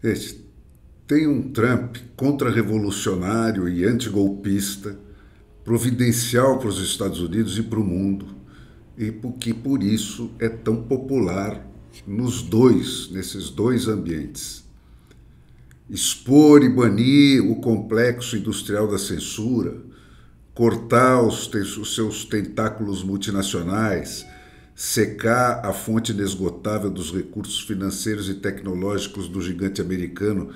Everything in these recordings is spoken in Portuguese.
Veja, tem um Trump contra-revolucionário e antigolpista, providencial para os Estados Unidos e para o mundo, e que por isso é tão popular nesses dois ambientes. Expor e banir o complexo industrial da censura, cortar os seus tentáculos multinacionais, secar a fonte inesgotável dos recursos financeiros e tecnológicos do gigante americano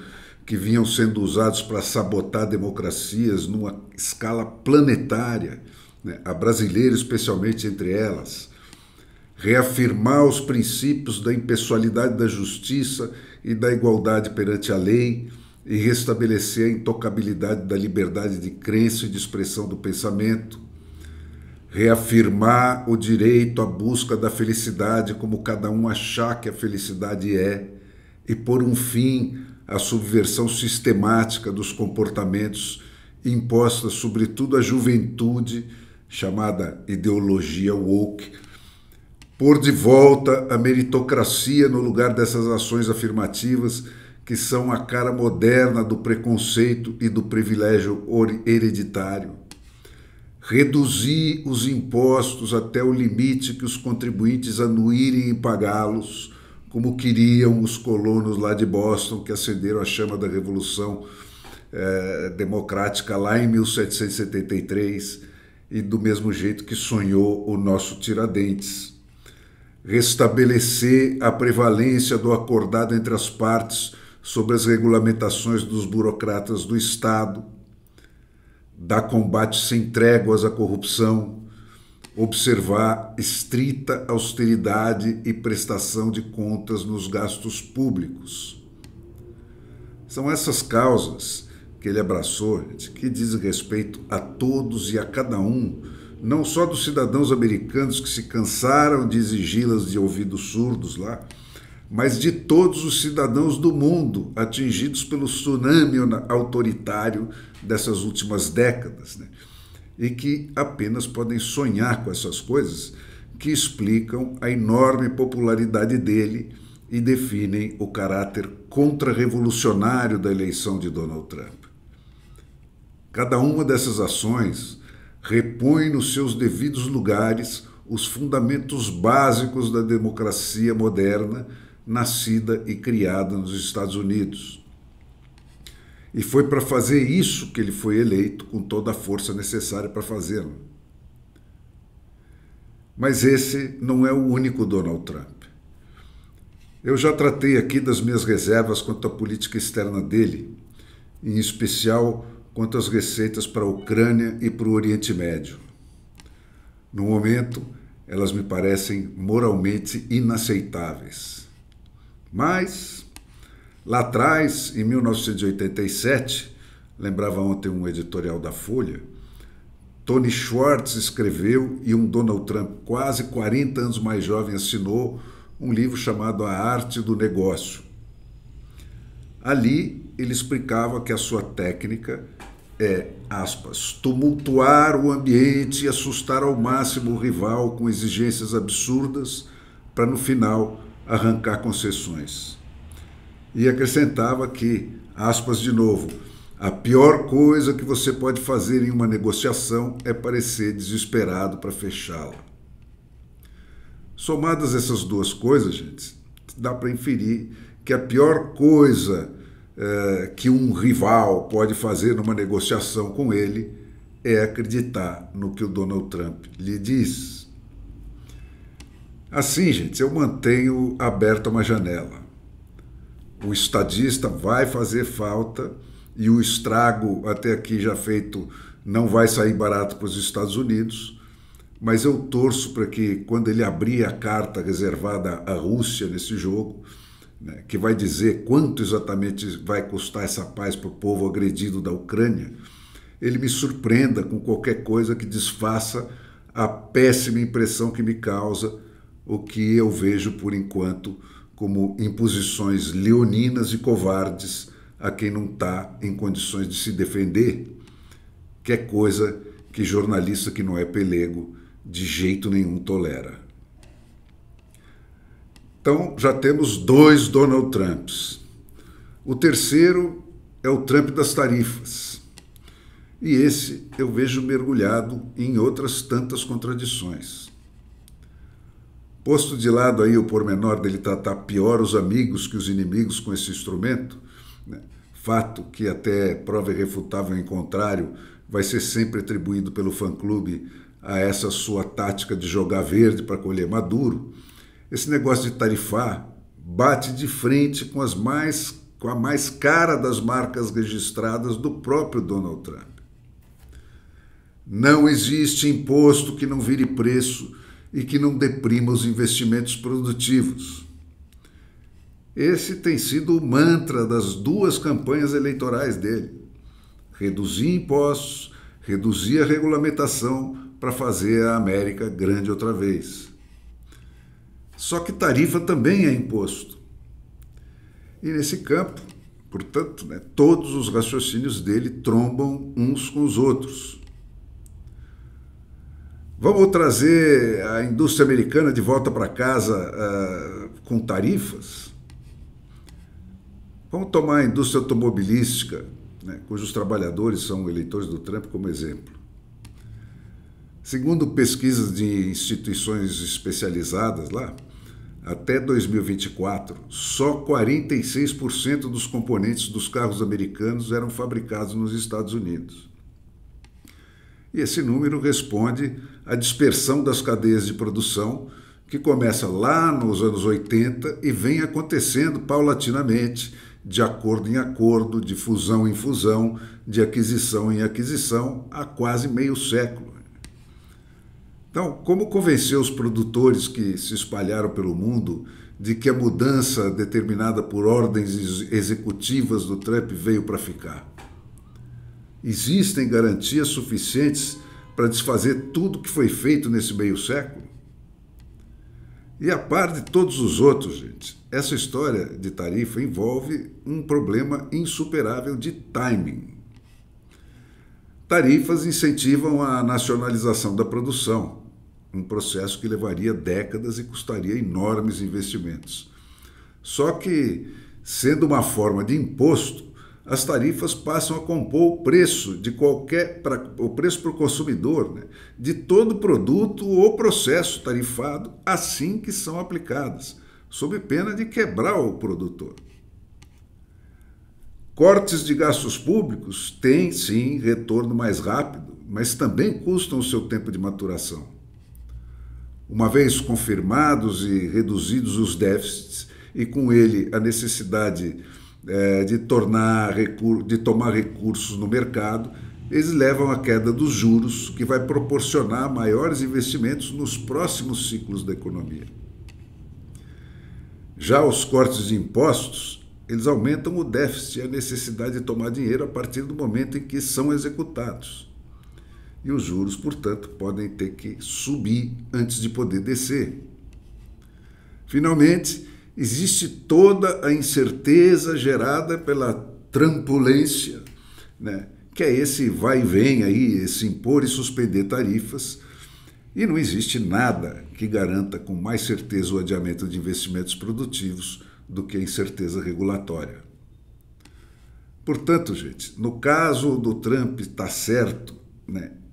que vinham sendo usados para sabotar democracias numa escala planetária, né? A brasileira especialmente entre elas, reafirmar os princípios da impessoalidade da justiça e da igualdade perante a lei e restabelecer a intocabilidade da liberdade de crença e de expressão do pensamento, reafirmar o direito à busca da felicidade como cada um achar que a felicidade é e pôr um fim à subversão sistemática dos comportamentos imposta sobretudo à juventude, chamada ideologia woke, pôr de volta a meritocracia no lugar dessas ações afirmativas que são a cara moderna do preconceito e do privilégio hereditário. Reduzir os impostos até o limite que os contribuintes anuírem em pagá-los, como queriam os colonos lá de Boston que acenderam a chama da Revolução Democrática lá em 1773 e do mesmo jeito que sonhou o nosso Tiradentes. Restabelecer a prevalência do acordado entre as partes sobre as regulamentações dos burocratas do Estado, dar combate sem tréguas à corrupção, observar estrita austeridade e prestação de contas nos gastos públicos. São essas causas que ele abraçou, que dizem respeito a todos e a cada um, não só dos cidadãos americanos que se cansaram de exigi-las de ouvidos surdos lá, mas de todos os cidadãos do mundo atingidos pelo tsunami autoritário dessas últimas décadas, né? E que apenas podem sonhar com essas coisas que explicam a enorme popularidade dele e definem o caráter contra-revolucionário da eleição de Donald Trump. Cada uma dessas ações repõe nos seus devidos lugares os fundamentos básicos da democracia moderna, nascida e criada nos Estados Unidos. E foi para fazer isso que ele foi eleito com toda a força necessária para fazê-lo. Mas esse não é o único Donald Trump. Eu já tratei aqui das minhas reservas quanto à política externa dele, em especial quanto às receitas para a Ucrânia e para o Oriente Médio. No momento, elas me parecem moralmente inaceitáveis. Mas, lá atrás, em 1987, lembrava ontem um editorial da Folha, Tony Schwartz escreveu e um Donald Trump quase 40 anos mais jovem assinou um livro chamado A Arte do Negócio. Ali ele explicava que a sua técnica é, aspas, tumultuar o ambiente e assustar ao máximo o rival com exigências absurdas para no final arrancar concessões. E acrescentava que, aspas de novo, a pior coisa que você pode fazer em uma negociação é parecer desesperado para fechá-la. Somadas essas duas coisas, gente, dá para inferir que a pior coisa que um rival pode fazer numa negociação com ele é acreditar no que o Donald Trump lhe diz. Assim, gente, eu mantenho aberta uma janela. O estadista vai fazer falta e o estrago até aqui já feito não vai sair barato para os Estados Unidos, mas eu torço para que quando ele abrir a carta reservada à Rússia nesse jogo, né, que vai dizer quanto exatamente vai custar essa paz para o povo agredido da Ucrânia, ele me surpreenda com qualquer coisa que desfaça a péssima impressão que me causa o que eu vejo por enquanto como imposições leoninas e covardes a quem não está em condições de se defender, que é coisa que jornalista que não é pelego de jeito nenhum tolera. Então, já temos dois Donald Trumps. O terceiro é o Trump das tarifas. E esse eu vejo mergulhado em outras tantas contradições. Posto de lado aí o pormenor dele tratar pior os amigos que os inimigos com esse instrumento, né? Fato que até prova irrefutável em contrário vai ser sempre atribuído pelo fã-clube a essa sua tática de jogar verde para colher maduro, esse negócio de tarifar bate de frente com a mais cara das marcas registradas do próprio Donald Trump. Não existe imposto que não vire preço e que não deprima os investimentos produtivos. Esse tem sido o mantra das duas campanhas eleitorais dele. Reduzir impostos, reduzir a regulamentação para fazer a América grande outra vez. Só que tarifa também é imposto. E nesse campo, portanto, todos os raciocínios dele trombam uns com os outros. Vamos trazer a indústria americana de volta para casa com tarifas? Vamos tomar a indústria automobilística, cujos trabalhadores são eleitores do Trump, como exemplo. Segundo pesquisas de instituições especializadas lá, até 2024, só 46% dos componentes dos carros americanos eram fabricados nos Estados Unidos. E esse número responde à dispersão das cadeias de produção, que começa lá nos anos 80 e vem acontecendo paulatinamente, de acordo em acordo, de fusão em fusão, de aquisição em aquisição, há quase meio século. Então, como convencer os produtores que se espalharam pelo mundo de que a mudança determinada por ordens executivas do Trump veio para ficar? Existem garantias suficientes para desfazer tudo que foi feito nesse meio século? E a par de todos os outros, gente, essa história de tarifa envolve um problema insuperável de timing. Tarifas incentivam a nacionalização da produção, um processo que levaria décadas e custaria enormes investimentos. Só que, sendo uma forma de imposto, as tarifas passam a compor o preço o preço para o consumidor, de todo produto ou processo tarifado assim que são aplicadas, sob pena de quebrar o produtor. Cortes de gastos públicos têm, sim, retorno mais rápido, mas também custam o seu tempo de maturação. Uma vez confirmados e reduzidos os déficits, e com ele a necessidade de tomar recursos no mercado, eles levam à queda dos juros, que vai proporcionar maiores investimentos nos próximos ciclos da economia. Já os cortes de impostos, eles aumentam o déficit e a necessidade de tomar dinheiro a partir do momento em que são executados. E os juros, portanto, podem ter que subir antes de poder descer. Finalmente, existe toda a incerteza gerada pela trumpulência, que é esse vai e vem aí, esse impor e suspender tarifas, e não existe nada que garanta com mais certeza o adiamento de investimentos produtivos do que a incerteza regulatória. Portanto, gente, no caso do Trump está certo,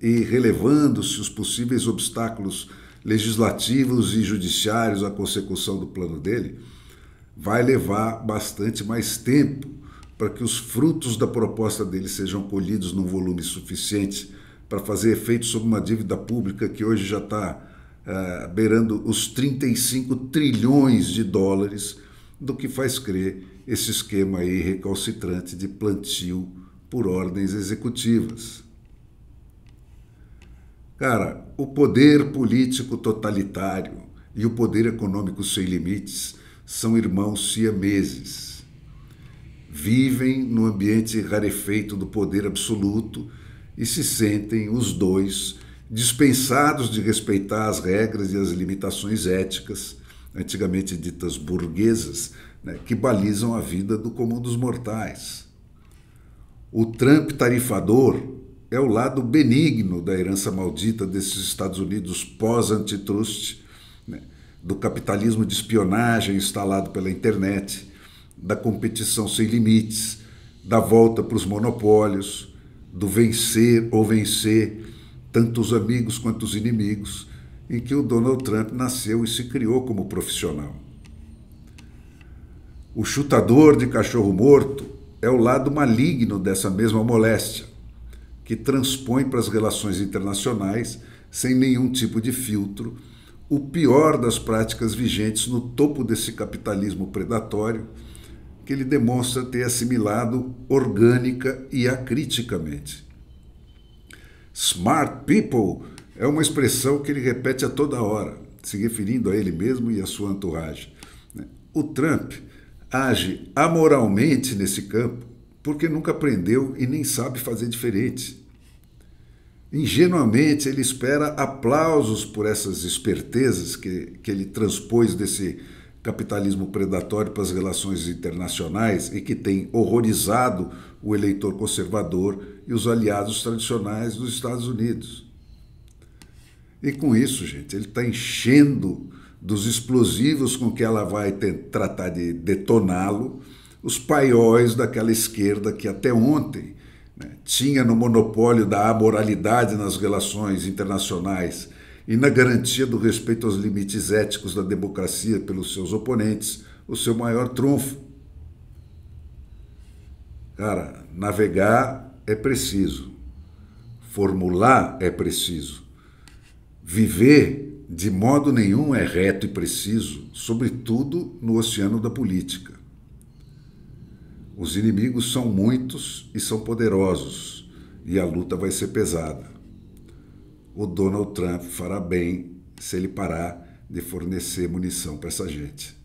e relevando-se os possíveis obstáculos legislativos e judiciários à consecução do plano dele, vai levar bastante mais tempo para que os frutos da proposta dele sejam colhidos num volume suficiente para fazer efeito sobre uma dívida pública que hoje já está beirando os 35 trilhões de dólares, do que faz crer esse esquema aí recalcitrante de plantio por ordens executivas. Cara, o poder político totalitário e o poder econômico sem limites são irmãos siameses. Vivem no ambiente rarefeito do poder absoluto e se sentem, os dois, dispensados de respeitar as regras e as limitações éticas, antigamente ditas burguesas, que balizam a vida do comum dos mortais. O Trump tarifador é o lado benigno da herança maldita desses Estados Unidos pós-antitrust, do capitalismo de espionagem instalado pela internet, da competição sem limites, da volta para os monopólios, do vencer ou vencer, tanto os amigos quanto os inimigos, em que o Donald Trump nasceu e se criou como profissional. O chutador de cachorro morto é o lado maligno dessa mesma moléstia, que transpõe para as relações internacionais, sem nenhum tipo de filtro, o pior das práticas vigentes no topo desse capitalismo predatório, que ele demonstra ter assimilado orgânica e acriticamente. Smart people é uma expressão que ele repete a toda hora, se referindo a ele mesmo e à sua entourage. O Trump age amoralmente nesse campo porque nunca aprendeu e nem sabe fazer diferente. Ingenuamente, ele espera aplausos por essas espertezas que ele transpôs desse capitalismo predatório para as relações internacionais e que tem horrorizado o eleitor conservador e os aliados tradicionais dos Estados Unidos. E com isso, gente, ele está enchendo dos explosivos com que ela vai tratar de detoná-lo os paióis daquela esquerda que até ontem tinha no monopólio da amoralidade nas relações internacionais e na garantia do respeito aos limites éticos da democracia pelos seus oponentes, o seu maior trunfo. Cara, navegar é preciso, formular é preciso, viver de modo nenhum é reto e preciso, sobretudo no oceano da política. Os inimigos são muitos e são poderosos, e a luta vai ser pesada. O Donald Trump fará bem se ele parar de fornecer munição para essa gente.